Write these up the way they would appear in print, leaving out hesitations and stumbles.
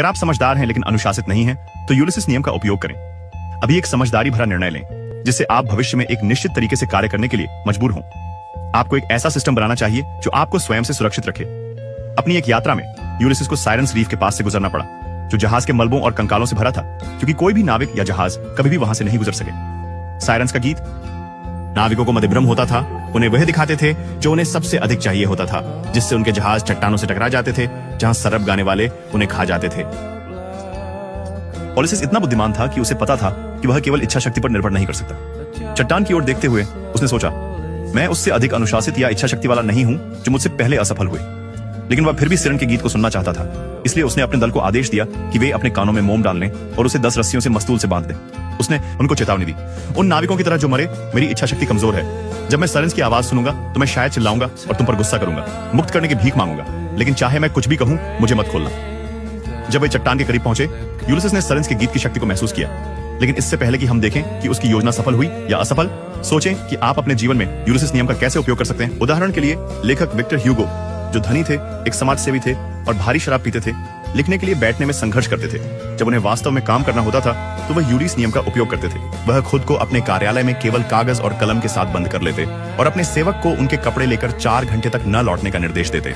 अगर आप समझदार हैं लेकिन अनुशासित नहीं हैं, तो यूलिसिस नियम का उपयोग करें। अभी एक समझदारी भरा निर्णय लें जिससे आप भविष्य में एक निश्चित तरीके से कार्य करने के लिए मजबूर हों। आपको एक ऐसा सिस्टम बनाना चाहिए जो आपको स्वयं से सुरक्षित रखे। अपनी एक यात्रा में यूलिसिस को साइरेंस रीफ के पास से गुजरना पड़ा, जो जहाज के मलबों और कंकालों से भरा था, क्योंकि कोई भी नाविक या जहाज कभी भी वहां से नहीं गुजर सके। साइरेंस का गीत नाविकों को मदिभ्रम होता था, उन्हें वह दिखाते थे जो उन्हें सबसे अधिक चाहिए होता था, जिससे उनके जहाज चट्टानों से टकरा जाते थे, जहां सरब गाने वाले उन्हें खा जाते थे। ओलिसिस इतना बुद्धिमान था कि उसे पता था कि वह केवल इच्छा शक्ति पर निर्भर नहीं कर सकता। चट्टान की ओर देखते हुए उसने सोचा, मैं उससे अधिक अनुशासित या इच्छा शक्ति वाला नहीं हूं जो मुझसे पहले असफल हुए। लेकिन वह फिर भी सिरन के गीत को सुनना चाहता था, इसलिए उसने अपने दल को आदेश दिया कि वे अपने कानों में मोम डाल लें और उसे 10 रस्सियों से मस्तूल से बांध दें। उसने उनको चेतावनी दी, उन नाविकों की तरह जो मरे, मेरी इच्छा शक्ति कमजोर है। जब मैं साइरेंस की आवाज सुनूंगा तो मैं शायद चिल्लाऊंगा और तुम पर गुस्सा करूंगा, मुक्त करने की भीख मांगूंगा, लेकिन चाहे मैं कुछ भी कहूं, मुझे मत खोलना। जब वे चट्टान के करीब पहुंचे, यूलिसिस ने साइरेंस के गीत की शक्ति को महसूस किया। लेकिन इससे पहले कि हम देखें कि उसकी योजना सफल हुई या असफल, सोचें कि आप अपने जीवन में यूलिसिस नियम का कैसे उपयोग कर सकते हैं। उदाहरण के लिए लेखक विक्टर ह्यूगो, जो धनी थे, एक समाज सेवी थे और भारी शराब पीते थे, लिखने के लिए बैठने में संघर्ष करते थे। जब उन्हें वास्तव में काम करना होता था तो वह यूलिस नियम का उपयोग करते थे। वह खुद को अपने कार्यालय में केवल कागज और कलम के साथ बंद कर लेते और अपने सेवक को उनके कपड़े लेकर 4 घंटे तक न लौटने का निर्देश देते।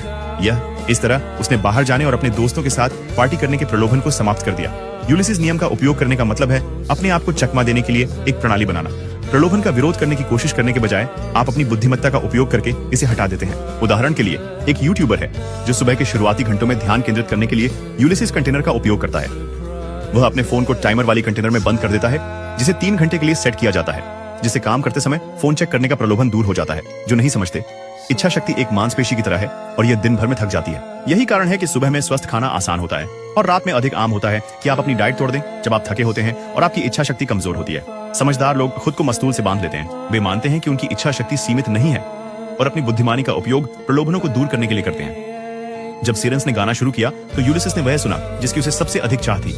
इस तरह उसने बाहर जाने और अपने दोस्तों के साथ पार्टी करने के प्रलोभन को समाप्त कर दिया। यूलिसिस नियम का उपयोग करने का मतलब है अपने आप को चकमा देने के लिए एक प्रणाली बनाना। प्रलोभन का विरोध करने की कोशिश करने के बजाय आप अपनी बुद्धिमत्ता का उपयोग करके इसे हटा देते हैं। उदाहरण के लिए एक यूट्यूबर है जो सुबह के शुरुआती घंटों में ध्यान केंद्रित करने के लिए यूलिसिस कंटेनर का उपयोग करता है। वह अपने फोन को टाइमर वाली कंटेनर में बंद कर देता है, जिसे 3 घंटे के लिए सेट किया जाता है, जिससे काम करते समय फोन चेक करने का प्रलोभन दूर हो जाता है। जो नहीं समझते, इच्छा शक्ति एक मांसपेशी की तरह है और यह दिन भर में थक जाती है। यही कारण है कि सुबह में स्वस्थ खाना आसान होता है और रात में अधिक आम होता है कि आप अपनी डाइट तोड़ दें जब आप थके होते हैं और आपकी इच्छा शक्ति कमजोर होती है। समझदार लोग खुद को मस्तूल से बांध लेते हैं। वे मानते हैं कि उनकी इच्छा शक्ति सीमित नहीं है और अपनी बुद्धिमानी का उपयोग प्रलोभनों को दूर करने के लिए करते हैं। जब साइरेंस ने गाना शुरू किया तो यूलिसिस ने वह सुना जिसकी उसे सबसे अधिक चाह थी,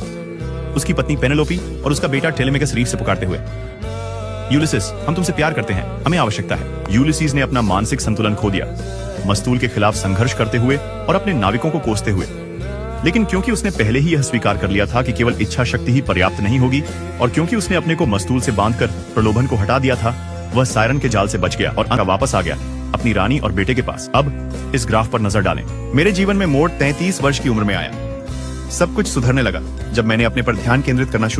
उसकी पत्नी पेनेलोपी और उसका बेटा टेलेमेकस रीफ से पुकारते हुए, यूलिसिस, हम तुमसे प्यार करते हैं, हमें आवश्यकता है। यूलिसिस ने अपना मानसिक संतुलन खो दिया, मस्तूल के खिलाफ संघर्ष करते हुए और अपने नाविकों को कोसते हुए। लेकिन क्योंकि उसने पहले ही यह स्वीकार कर लिया था कि केवल इच्छा शक्ति ही पर्याप्त नहीं होगी, और क्योंकि उसने अपने को मस्तूल से बांधकर प्रलोभन को हटा दिया था, वह सायरन के जाल से बच गया और वापस आ गया अपनी रानी और बेटे के पास। अब इस ग्राफ पर नजर डालें। मेरे जीवन में मोड़ 33 वर्ष की उम्र में आया। सब कुछ सुधरने लगा जब मैंने अपने पर ध्यान केंद्रित करना शुरू